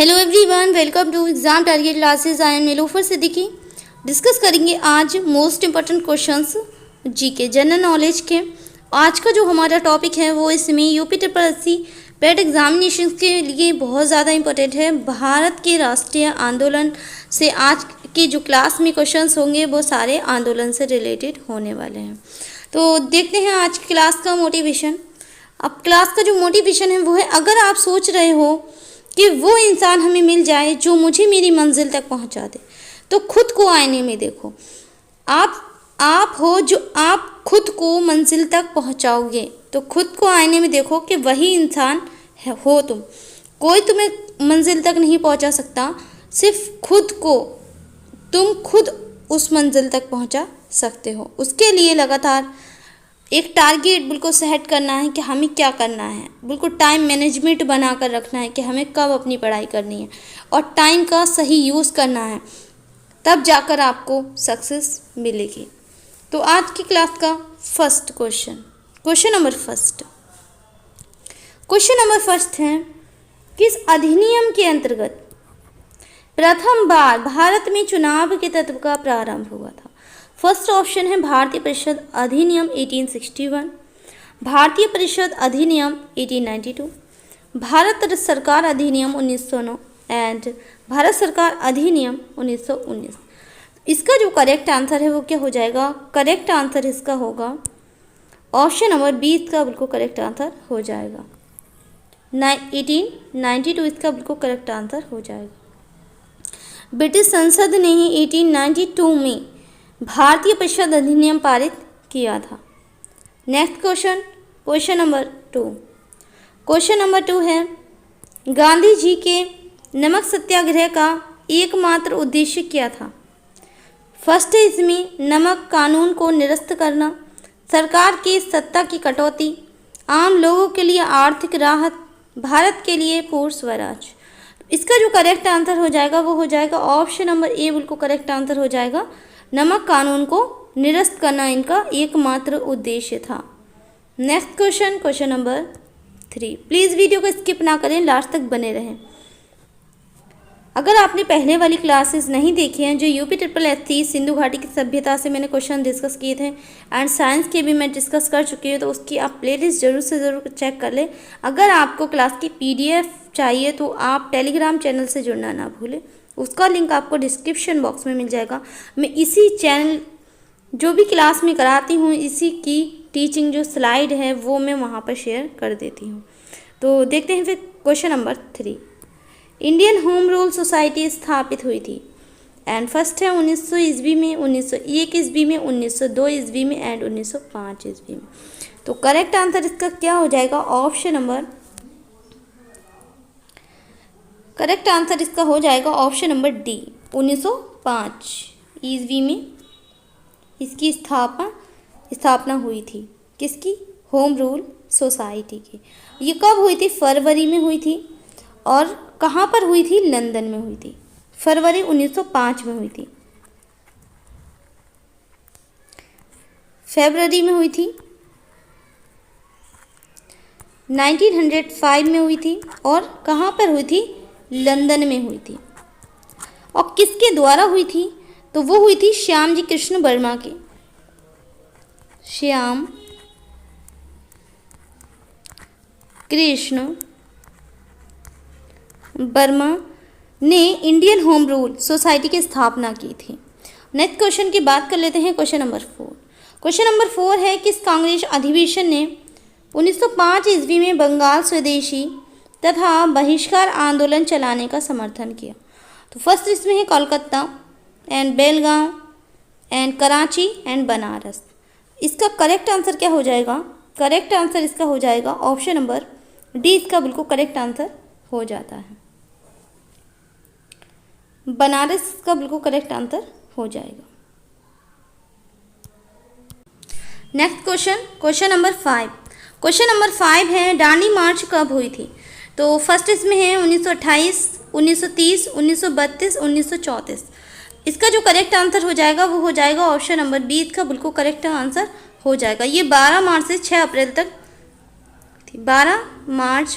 Hello everyone, welcome to exam target classes. I am Nilofar Siddiqui. Discuss करेंगे आज most important questions GK general knowledge के। आज का जो हमारा टॉपिक है वो इसमें UP triple SC PET examination के लिए बहुत ज़्यादा इंपॉर्टेंट है। भारत के राष्ट्रीय आंदोलन से आज की जो क्लास में क्वेश्चंस होंगे वो सारे आंदोलन से रिलेटेड होने वाले हैं। तो देखते हैं आज की क्लास का मोटिवेशन। अब क्लास का जो मोटिवेशन है वो है, अगर आप सोच रहे हो कि वो इंसान हमें मिल जाए जो मुझे मेरी मंजिल तक पहुंचा दे, तो खुद को आईने में देखो। आप हो जो आप खुद को मंजिल तक पहुंचाओगे, तो खुद को आईने में देखो कि वही इंसान हो तुम। कोई तुम्हें मंजिल तक नहीं पहुंचा सकता, सिर्फ खुद को, तुम खुद उस मंजिल तक पहुंचा सकते हो। उसके लिए लगातार एक टारगेट बिल्कुल सेट करना है कि हमें क्या करना है। बिल्कुल टाइम मैनेजमेंट बना कर रखना है कि हमें कब अपनी पढ़ाई करनी है और टाइम का सही यूज़ करना है, तब जाकर आपको सक्सेस मिलेगी। तो आज की क्लास का फर्स्ट क्वेश्चन नंबर फर्स्ट है, किस अधिनियम के अंतर्गत प्रथम बार भारत में चुनाव के तत्व का प्रारंभ हुआ था? फर्स्ट ऑप्शन है भारतीय परिषद अधिनियम 1861, भारतीय परिषद अधिनियम 1892, भारत सरकार अधिनियम 1909 एंड भारत सरकार अधिनियम 1919। इसका जो करेक्ट आंसर है वो क्या हो जाएगा? करेक्ट आंसर इसका होगा ऑप्शन नंबर बी। इसका बिल्कुल करेक्ट आंसर हो जाएगा 1892। इसका बिल्कुल करेक्ट आंसर हो जाएगा। ब्रिटिश संसद ने ही 1892 में भारतीय परिषद अधिनियम पारित किया था। नेक्स्ट क्वेश्चन नंबर टू है, गांधी जी के नमक सत्याग्रह का एकमात्र उद्देश्य क्या था? फर्स्ट है इसमें नमक कानून को निरस्त करना, सरकार की सत्ता की कटौती, आम लोगों के लिए आर्थिक राहत, भारत के लिए पूर्ण स्वराज। इसका जो करेक्ट आंसर हो जाएगा वो हो जाएगा ऑप्शन नंबर ए। बिल्कुल करेक्ट आंसर हो जाएगा, नमक कानून को निरस्त करना इनका एकमात्र उद्देश्य था। Next question number 3। Please video को स्किप ना करें, लास्ट तक बने रहें। अगर आपने पहले वाली क्लासेस नहीं देखी हैं, जो यूपी ट्रिपल एससी सिंधु घाटी की सभ्यता से मैंने क्वेश्चन डिस्कस किए थे एंड साइंस के भी मैं डिस्कस कर चुकी हूँ, तो उसकी आप प्लेलिस्ट ज़रूर से ज़रूर चेक कर लें। अगर आपको क्लास की PDF चाहिए तो आप टेलीग्राम चैनल से जुड़ना ना भूलें, उसका लिंक आपको डिस्क्रिप्शन बॉक्स में मिल जाएगा। मैं इसी चैनल जो भी क्लास में कराती हूँ, इसी की टीचिंग जो स्लाइड है वो मैं वहाँ पर शेयर कर देती हूँ। तो देखते हैं फिर question number 3। Indian home rule society स्थापित हुई थी एंड फर्स्ट है 1900 ईस्वी में, 1901 ईस्वी में, 1902 ईस्वी में एंड 1905 ईस्वी में। तो करेक्ट आंसर इसका क्या हो जाएगा? करेक्ट आंसर इसका हो जाएगा ऑप्शन नंबर डी। 1905 ईस्वी में इसकी स्थापना हुई थी। किसकी? होम रूल सोसाइटी की। ये कब हुई थी? फरवरी में हुई थी। और कहाँ पर हुई थी? लंदन में हुई थी। फरवरी 1905 में हुई थी। फरवरी में हुई थी, 1905 में हुई थी। और कहाँ पर हुई थी? लंदन में हुई थी। और किसके द्वारा हुई थी? तो वो हुई थी श्यामजी कृष्ण वर्मा के। श्याम कृष्ण वर्मा ने इंडियन होम रूल सोसाइटी की स्थापना की थी। नेक्स्ट क्वेश्चन की बात कर लेते हैं। क्वेश्चन नंबर 4 है, किस कांग्रेस अधिवेशन ने 1905 ईस्वी में बंगाल स्वदेशी तथा बहिष्कार आंदोलन चलाने का समर्थन किया? तो फर्स्ट इसमें है Kolkata and Belgaum and Karachi and Banaras. इसका करेक्ट आंसर क्या हो जाएगा? करेक्ट आंसर इसका हो जाएगा ऑप्शन नंबर डी। इसका बिल्कुल करेक्ट आंसर हो जाता है, बनारस का बिल्कुल करेक्ट आंसर हो जाएगा। नेक्स्ट क्वेश्चन नंबर 5 है, दांडी मार्च कब हुई थी? तो फर्स्ट इसमें है 1928, 1930, 1932, 1934। इसका जो करेक्ट आंसर हो जाएगा वो हो जाएगा ऑप्शन नंबर बी। इसका बिल्कुल करेक्ट आंसर हो जाएगा। ये 12 मार्च से 6 अप्रैल तक थी। 12 मार्च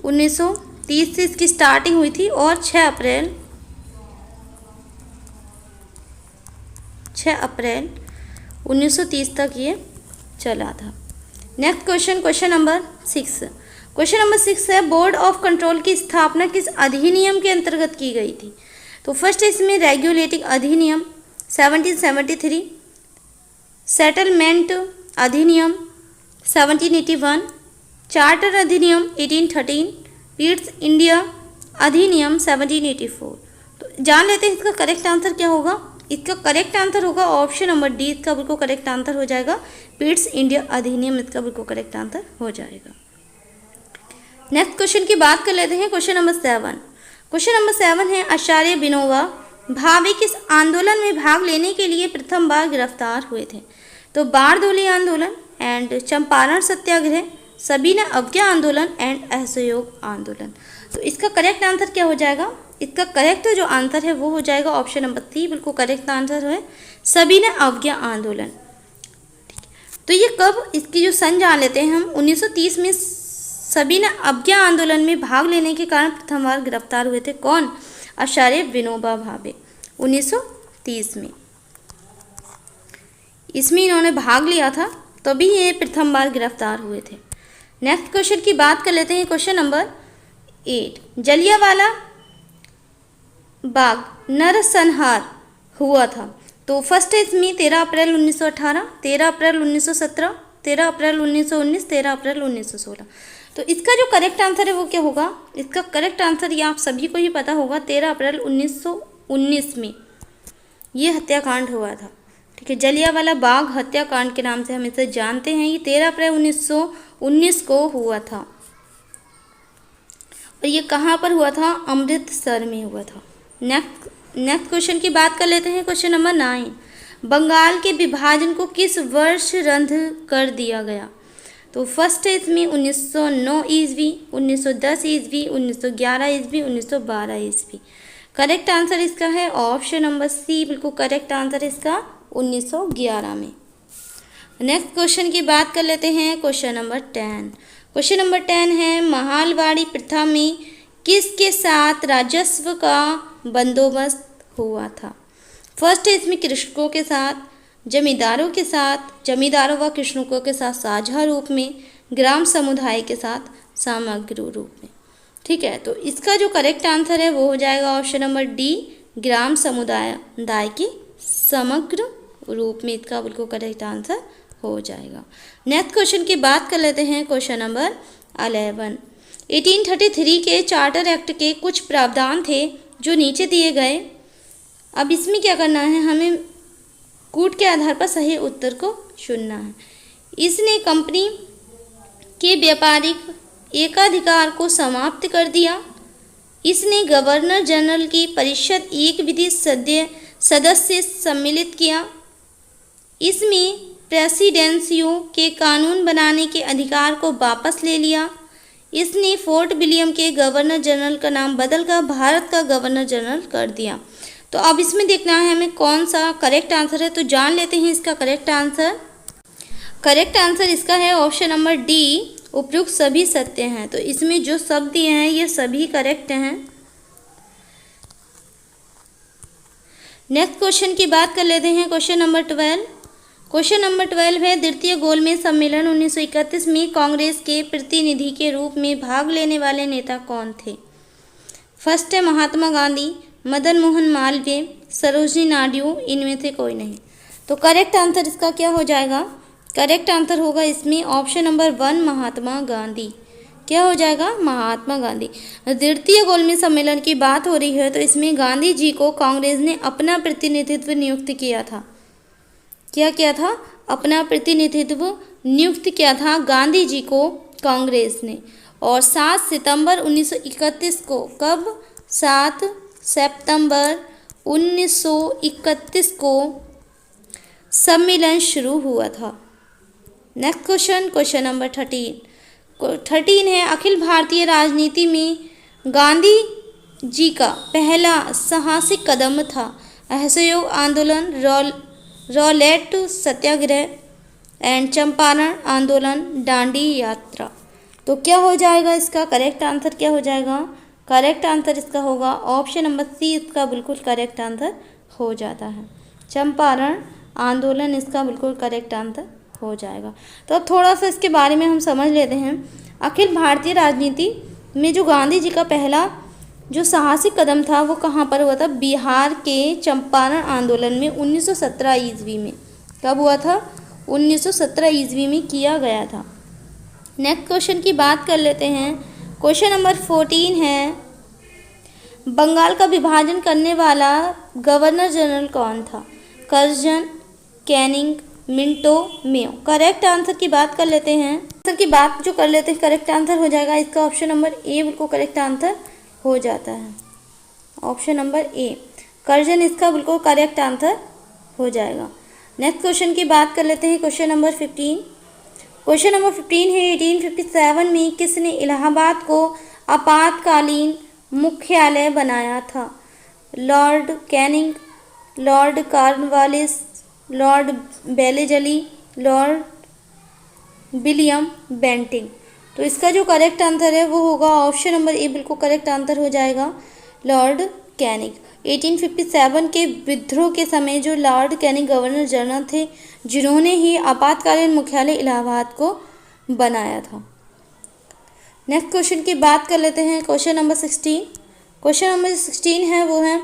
19 1930 से इसकी स्टार्टिंग हुई थी और 6 अप्रैल 1930 तक ये चला था। Next question, question number 6। Question number 6 है बोर्ड ऑफ कंट्रोल की स्थापना किस अधिनियम के अंतर्गत की गई थी? तो फर्स्ट इसमें रेगुलेटिंग अधिनियम 1773, सेटलमेंट अधिनियम 1781, चार्टर अधिनियम 1813, पीट्स इंडिया अधिनियम 1784। तो जान लेते हैं इसका करेक्ट आंसर क्या होगा। इसका करेक्ट आंसर होगा ऑप्शन नंबर डी, इसका बिल्कुल करेक्ट आंसर हो जाएगा पीट्स इंडिया अधिनियम, इसका बिल्कुल करेक्ट आंसर हो जाएगा। नेक्स्ट क्वेश्चन की बात कर लेते हैं, क्वेश्चन नंबर 7। क्वेश्चन नंबर 7 है आचार्य विनोबा भावे किस आंदोलन में भाग लेने के लिए प्रथम बार गिरफ्तार हुए थे? तो बारदोली आंदोलन एंड चंपारण सत्याग्रह, सबीना अवज्ञा आंदोलन एंड असहयोग आंदोलन। तो इसका करेक्ट आंसर क्या हो जाएगा? इसका करेक्ट जो आंसर है वो हो जाएगा ऑप्शन नंबर सी, बिल्कुल करेक्ट आंसर है सबीना अवज्ञा आंदोलन। तो ये कब, इसकी जो सन जान लेते हैं हम। 1930 में सबीना अवज्ञा आंदोलन में भाग लेने के कारण प्रथम बार गिरफ्तार हुए थे कौन? आचार्य विनोबा भावे 1930 में, इसमें इन्होंने भाग लिया था, तभी ये प्रथम बार गिरफ्तार हुए थे। नेक्स्ट क्वेश्चन की बात कर लेते हैं, क्वेश्चन नंबर 8। जलियांवाला बाग नरसंहार हुआ था। तो फर्स्ट है इसमें 13 अप्रैल 1918, 13 अप्रैल 1917, 13 अप्रैल 1919, 13 अप्रैल 1916। तो इसका जो करेक्ट आंसर है वो क्या होगा? इसका करेक्ट आंसर ये आप सभी को ही पता होगा, 13 अप्रैल 1919 में ये हत्याकांड हुआ था। ठीक है, जलियांवाला बाग हत्याकांड के नाम से हम इसे जानते हैं। ये 13 अप्रैल 1919 को हुआ था और ये कहाँ पर हुआ था? अमृतसर में हुआ था। नेक्स्ट क्वेश्चन की बात कर लेते हैं, क्वेश्चन नंबर 9। बंगाल के विभाजन को किस वर्ष रद्द कर दिया गया? तो फर्स्ट है इसमें 1909 ईस्वी, 1910 ईस्वी, 1911 ईस्वी, 1912 ईस्वी। करेक्ट आंसर इसका है ऑप्शन नंबर सी, बिल्कुल करेक्ट आंसर इसका 1911 में। नेक्स्ट क्वेश्चन की बात कर लेते हैं, क्वेश्चन नंबर 10। क्वेश्चन नंबर 10 है महालवाड़ी प्रथा में किसके साथ राजस्व का बंदोबस्त हुआ था? फर्स्ट है इसमें कृषकों के साथ, जमींदारों के साथ, जमींदारों व कृषकों के साथ साझा रूप में, ग्राम समुदाय के साथ समग्र रूप में। ठीक है, तो इसका जो करेक्ट आंसर है वो हो जाएगा ऑप्शन नंबर डी, ग्राम समुदाय के समग्र रूप में, इसका बिल्कुल करेक्ट आंसर हो जाएगा। नेक्स्ट क्वेश्चन की बात कर लेते हैं, क्वेश्चन नंबर 11। 1833 के चार्टर एक्ट के कुछ प्रावधान थे जो नीचे दिए गए। अब इसमें क्या करना है, हमें कूट के आधार पर सही उत्तर को चुनना है। इसने कंपनी के व्यापारिक एकाधिकार को समाप्त कर दिया। इसने गवर्नर जनरल की परिषद एक विधि सदस्य सम्मिलित किया। इसमें प्रेसिडेंसियों के कानून बनाने के अधिकार को वापस ले लिया। इसने फोर्ट विलियम के गवर्नर जनरल का नाम बदलकर भारत का गवर्नर जनरल कर दिया। तो अब इसमें देखना है हमें कौन सा करेक्ट आंसर है, तो जान लेते हैं इसका करेक्ट आंसर। करेक्ट आंसर इसका है ऑप्शन नंबर डी, उपयुक्त सभी सत्य हैं। तो इसमें जो शब्द दिए हैं ये सभी करेक्ट हैं। नेक्स्ट क्वेश्चन की बात कर लेते हैं, क्वेश्चन नंबर 12। क्वेश्चन नंबर 12 है द्वितीय गोलमेज सम्मेलन 1931 में कांग्रेस के प्रतिनिधि के रूप में भाग लेने वाले नेता कौन थे? फर्स्ट है महात्मा गांधी, मदन मोहन मालवीय, सरोजिनी नायडू, इनमें से कोई नहीं। तो करेक्ट आंसर इसका क्या हो जाएगा? करेक्ट आंसर होगा इसमें ऑप्शन नंबर 1, महात्मा गांधी। क्या हो जाएगा? महात्मा गांधी। द्वितीय गोलमेज सम्मेलन की बात हो रही है तो इसमें गांधी जी को कांग्रेस ने अपना प्रतिनिधित्व नियुक्त किया था। क्या किया था? अपना प्रतिनिधित्व नियुक्त किया था गांधी जी को कांग्रेस ने। और 7 सितंबर 1931 को, कब? 7 सितंबर 1931 को सम्मेलन शुरू हुआ था। नेक्स्ट क्वेश्चन, क्वेश्चन नंबर 13 है अखिल भारतीय राजनीति में गांधी जी का पहला साहसिक कदम था असहयोग आंदोलन, रॉलेट सत्याग्रह एंड चंपारण आंदोलन, दांडी यात्रा। तो क्या हो जाएगा इसका करेक्ट आंसर? क्या हो जाएगा? करेक्ट आंसर इसका होगा ऑप्शन नंबर सी, इसका बिल्कुल करेक्ट आंसर हो जाता है। चंपारण आंदोलन इसका बिल्कुल करेक्ट आंसर हो जाएगा। तो अब थोड़ा सा इसके बारे में हम समझ लेते हैं। अखिल भारतीय राजनीति में जो गांधी जी का पहला जो साहसिक कदम था वो कहाँ पर हुआ था? बिहार के चंपारण आंदोलन में 1917 ईस्वी में। कब हुआ था? 1917 ईस्वी में किया गया था। नेक्स्ट क्वेश्चन की बात कर लेते हैं। क्वेश्चन नंबर 14 है, बंगाल का विभाजन करने वाला गवर्नर जनरल कौन था? Curzon, Canning, Minto, Mayo. Correct answer की बात कर लेते हैं। आंसर की बात जो कर लेते हैं, करेक्ट आंसर हो जाएगा इसका ऑप्शन नंबर ए, बिल्कुल करेक्ट आंसर हो जाता है। ऑप्शन नंबर ए, कर्जन इसका बिल्कुल करेक्ट आंसर हो जाएगा। नेक्स्ट क्वेश्चन की बात कर लेते हैं। Question number 15। क्वेश्चन नंबर 15 है, 1857 में किसने इलाहाबाद को आपातकालीन मुख्यालय बनाया था? Lord Canning, Lord Cornwallis, Lord Wellesley, Lord William Bentinck. तो इसका जो करेक्ट आंसर है वो होगा ऑप्शन नंबर ए, बिल्कुल करेक्ट आंसर हो जाएगा, लॉर्ड कैनिंग। 1857 के विद्रोह के समय जो लॉर्ड कैनिंग गवर्नर जनरल थे, जिन्होंने ही आपातकालीन मुख्यालय इलाहाबाद को बनाया था। नेक्स्ट क्वेश्चन की बात कर लेते हैं। Question number 16। क्वेश्चन नंबर 16 है वो है,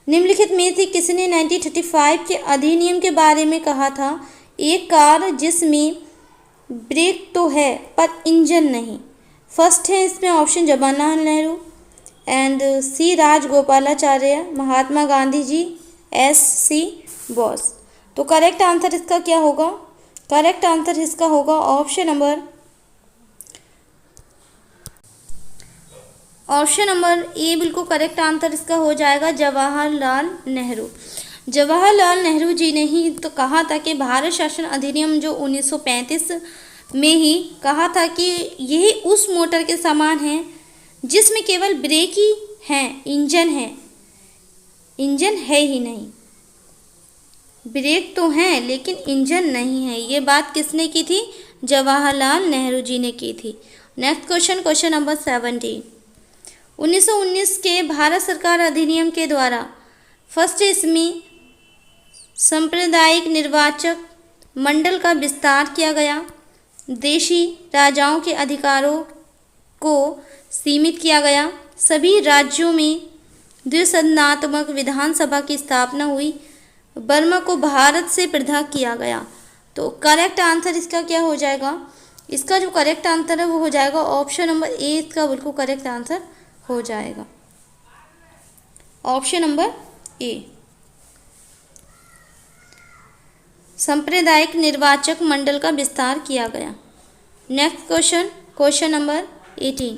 निम्नलिखित में से किसने 1935 के अधिनियम के बारे में कहा था? एक कार जिसमें ब्रेक तो है पर इंजन नहीं। फर्स्ट है इसमें option Jawaharlal Nehru and C Rajagopalachari, Mahatma Gandhi ji, S C Bose. तो करेक्ट आंसर इसका क्या होगा? करेक्ट आंसर इसका होगा ऑप्शन नंबर ए, बिल्कुल करेक्ट आंसर इसका हो जाएगा, जवाहरलाल नेहरू। जवाहरलाल नेहरू जी ने ही तो कहा था कि भारत शासन अधिनियम जो 1935 में ही कहा था कि यही उस मोटर के समान है जिसमें केवल ब्रेक ही हैं, इंजन है ही नहीं। ब्रेक तो हैं लेकिन इंजन नहीं है। ये बात किसने की थी? जवाहरलाल नेहरू जी ने की थी। Next question, question number 17। 1919 के भारत सरकार अधिनियम के द्वारा फर्स्ट इसमें सांप्रदायिक निर्वाचक मंडल का विस्तार किया गया। देशी राजाओं के अधिकारों को सीमित किया गया। सभी राज्यों में द्विसदनात्मक विधानसभा की स्थापना हुई। बर्मा को भारत से पृथक किया गया। तो करेक्ट आंसर इसका क्या हो जाएगा? इसका जो करेक्ट आंसर है वो हो जाएगा ऑप्शन नंबर ए, इसका बिल्कुल करेक्ट आंसर हो जाएगा, ऑप्शन नंबर ए। सांप्रदायिक निर्वाचक मंडल का विस्तार किया गया। Next question, question number 18।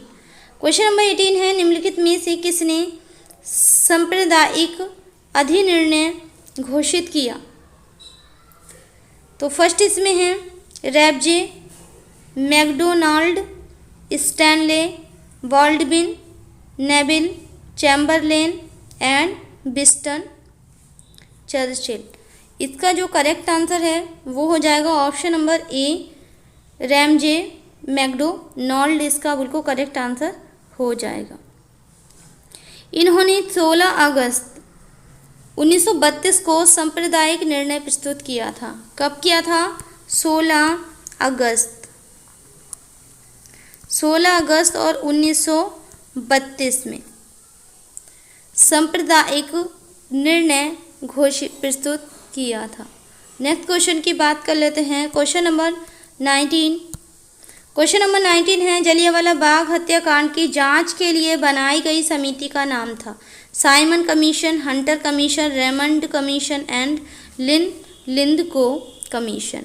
Question number 18 है, निम्नलिखित में से किसने सांप्रदायिक अधिनिर्णय घोषित किया? तो फर्स्ट इसमें है Ramsay, MacDonald, Stanley, Baldwin, Neville, Chamberlain and Winston Churchill. इसका जो करेक्ट आंसर है वो हो जाएगा option number A, Ramsay MacDonald, इसका बिल्कुल करेक्ट आंसर हो जाएगा। इन्होंने 16 अगस्त 1932 को सांप्रदायिक निर्णय प्रस्तुत किया था। कब किया था? 16 अगस्त और 1932 में सांप्रदायिक निर्णय घोषित प्रस्तुत किया था। नेक्स्ट क्वेश्चन की बात कर लेते हैं। Question number 19। क्वेश्चन नंबर 19 है, जलियांवाला बाग हत्याकांड की जांच के लिए बनाई गई समिति का नाम था? Simon Commission, Hunter Commission, Raymond Commission and Linlithgow Commission.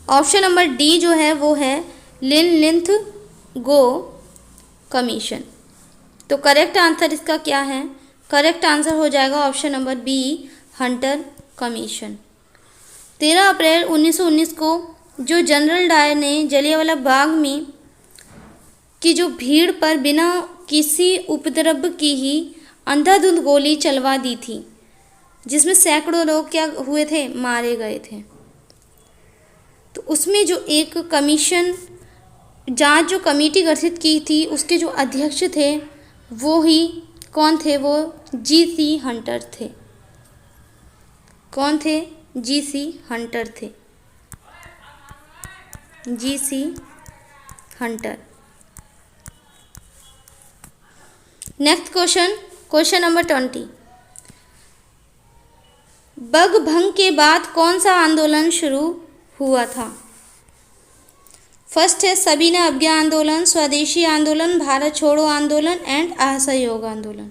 Option number D जो है वो है लिंथगो कमीशन। तो करेक्ट आंसर इसका क्या है? करेक्ट आंसर हो जाएगा option number B, Hunter Commission. 13 अप्रैल 1919 को जो जनरल डायर ने जलियांवाला बाग में की जो भीड़ पर बिना किसी उपद्रव की ही अंधाधुंध गोली चलवा दी थी, जिसमें सैकड़ों लोग क्या हुए थे? मारे गए थे। तो उसमें जो एक कमीशन जांच जो कमेटी गठित की थी उसके जो अध्यक्ष थे वो ही कौन थे, वो जी.सी. हंटर थे। कौन थे? जी.सी. हंटर थे। GC. Hunter. Next question, question number 20। Bug भंग के बाद कौन सा आंदोलन शुरू हुआ था? फर्स्ट है सविनय अवज्ञा आंदोलन, स्वदेशी आंदोलन, भारत छोड़ो आंदोलन एंड असहयोग आंदोलन।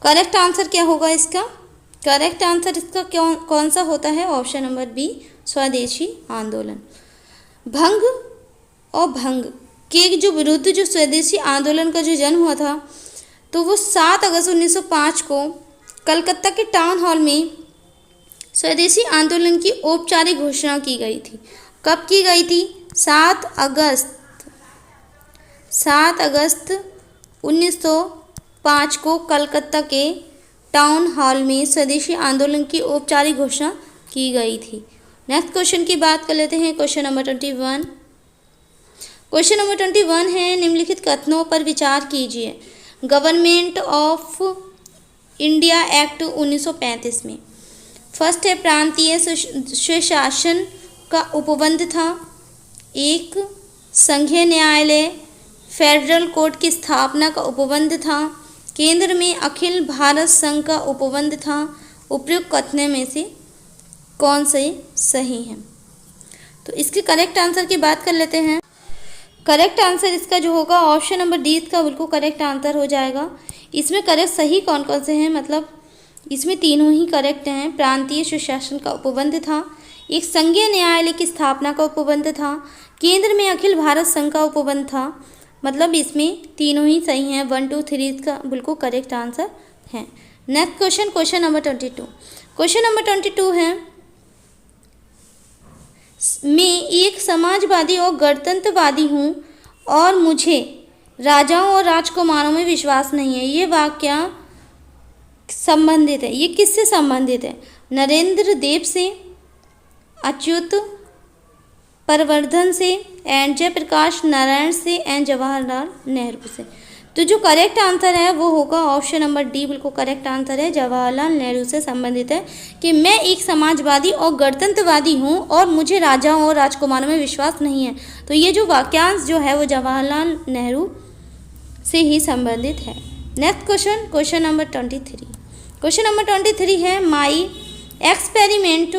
करेक्ट आंसर क्या होगा इसका? करेक्ट आंसर इसका कौन सा होता है? ऑप्शन नंबर बी, स्वदेशी आंदोलन। भंग और भंग के जो विरुद्ध जो स्वदेशी आंदोलन का जो जन्म हुआ था तो वो 7 अगस्त 1905 को कलकत्ता के टाउन हॉल में स्वदेशी आंदोलन की औपचारिक घोषणा की गई थी। कब की गई थी? 7 अगस्त 1905 को कलकत्ता के टाउन हॉल में स्वदेशी आंदोलन की औपचारिक घोषणा की गई थी। नेक्स्ट क्वेश्चन की बात कर लेते हैं, क्वेश्चन नंबर 21। क्वेश्चन नंबर 21 है, निम्नलिखित कथनों पर विचार कीजिए। गवर्नमेंट ऑफ इंडिया एक्ट 1935 में फर्स्ट है प्रांतीय स्वशासन का उपबंध था। एक, संघीय न्यायालय फेडरल कोर्ट की स्थापना का उपबंध था। केंद्र में अखिल भारत संघ का उपबंध था। उपयुक्त कथनों में से कौन से सही है? तो इसके करेक्ट आंसर की बात कर लेते हैं। करेक्ट आंसर इसका जो होगा ऑप्शन नंबर डी इसका बिल्कुल करेक्ट आंसर हो जाएगा। इसमें करेक्ट सही कौन कौन से हैं, मतलब इसमें तीनों ही करेक्ट हैं। प्रांतीय स्वशासन का उपबंध था, एक संघीय न्यायालय की स्थापना का उपबंध था, केंद्र में अखिल भारत संघ का उपबंध था, मतलब इसमें तीनों ही सही हैं। 1, 2, 3 इसका बिल्कुल करेक्ट आंसर है। Next question, question number 22। Question number 22 है, मैं एक समाजवादी और गणतंत्रवादी हूँ और मुझे राजाओं और राजकुमारों में विश्वास नहीं है। ये वाक्य संबंधित है, ये किससे संबंधित है? नरेंद्र देव से, अच्युत प्रवर्धन से एंड जयप्रकाश नारायण से एंड जवाहरलाल नेहरू से। तो जो करेक्ट आंसर है वो होगा ऑप्शन नंबर डी, बिल्कुल करेक्ट आंसर है। जवाहरलाल नेहरू से संबंधित है कि मैं एक समाजवादी और गणतंत्रवादी हूँ और मुझे राजाओं और राजकुमारों में विश्वास नहीं है। तो ये जो वाक्यांश जो है वो जवाहरलाल नेहरू से ही संबंधित है। Next question, question number 23। Question number 23 है, माई एक्सपेरिमेंट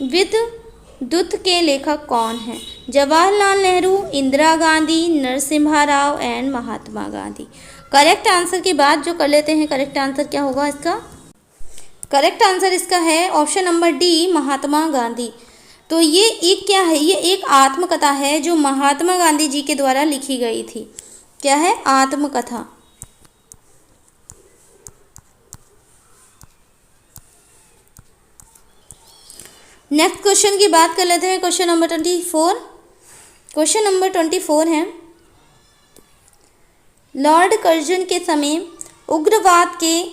विद दुध के लेखक कौन है? Jawaharlal Nehru, Indira Gandhi, Narasimha Rao and Mahatma Gandhi. Correct answer की बात जो कर लेते हैं, करेक्ट आंसर क्या होगा इसका? करेक्ट आंसर इसका है option number D, Mahatma Gandhi. तो ये एक क्या है? ये एक आत्मकथा है जो महात्मा गांधी जी के द्वारा लिखी गई थी। क्या है? आत्मकथा। नेक्स्ट क्वेश्चन की बात कर लेते हैं, क्वेश्चन नंबर 24। क्वेश्चन नंबर 24 है, लॉर्ड कर्जन के समय उग्रवाद के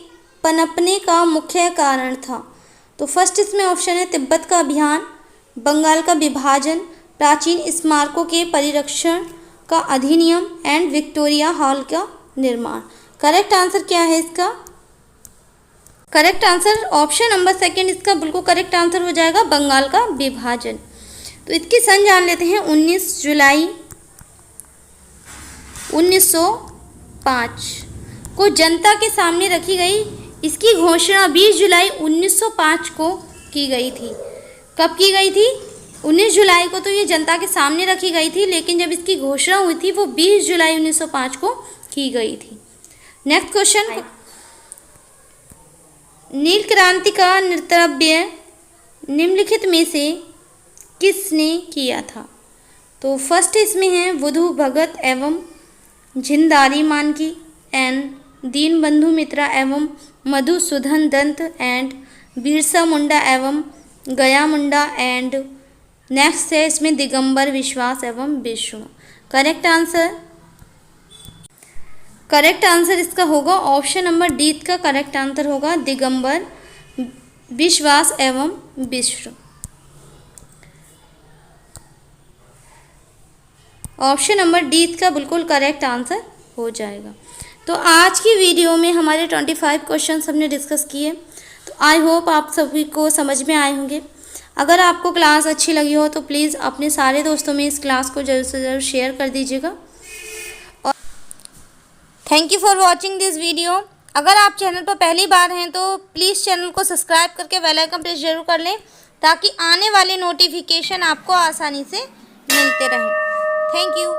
पनपने का मुख्य कारण था। तो फर्स्ट इसमें ऑप्शन है तिब्बत का अभियान, बंगाल का विभाजन, प्राचीन स्मारकों के परिरक्षण का अधिनियम एंड विक्टोरिया हॉल का निर्माण। करेक्ट आंसर क्या है इसका? Correct answer option number second इसका बिल्कुल करेक्ट आंसर हो जाएगा, बंगाल का विभाजन। तो इसकी सन जान लेते हैं, 19 जुलाई 1905 को जनता के सामने रखी गई। इसकी घोषणा 20 जुलाई 1905 को की गई थी। कब की गई थी? 19 जुलाई को तो ये जनता के सामने रखी गई थी, लेकिन जब इसकी घोषणा हुई थी वो 20 जुलाई 1905 को की गई थी। नेक्स्ट क्वेश्चन, नील क्रांति का नेतृत्व निम्नलिखित में से किसने किया था? तो फर्स्ट इसमें है बुधु भगत एवं झिंदारी मानकी एंड दीनबंधु मित्रा एवं मधुसूदन दत्त एंड बिरसा मुंडा एवं गया मुंडा एंड नेक्स्ट है इसमें दिगंबर विश्वास एवं Vishnu. Correct answer? Correct answer इसका होगा ऑप्शन नंबर डी का करेक्ट आंसर होगा, दिगंबर विश्वास एवं विष्णु। ऑप्शन नंबर डी इसका बिल्कुल करेक्ट आंसर हो जाएगा। तो आज की वीडियो में हमारे 25 क्वेश्चन हमने डिस्कस किए। तो आई होप आप सभी को समझ में आए होंगे। अगर आपको क्लास अच्छी लगी हो तो प्लीज़ अपने सारे दोस्तों में इस क्लास को ज़रूर से ज़रूर शेयर कर दीजिएगा। और thank you for watching this video. अगर आप चैनल पर पहली बार हैं तो प्लीज़ चैनल को सब्सक्राइब करके बेल आइकन प्रेस जरूर कर लें, ताकि आने वाले नोटिफिकेशन आपको आसानी से मिलते रहें। Thank you.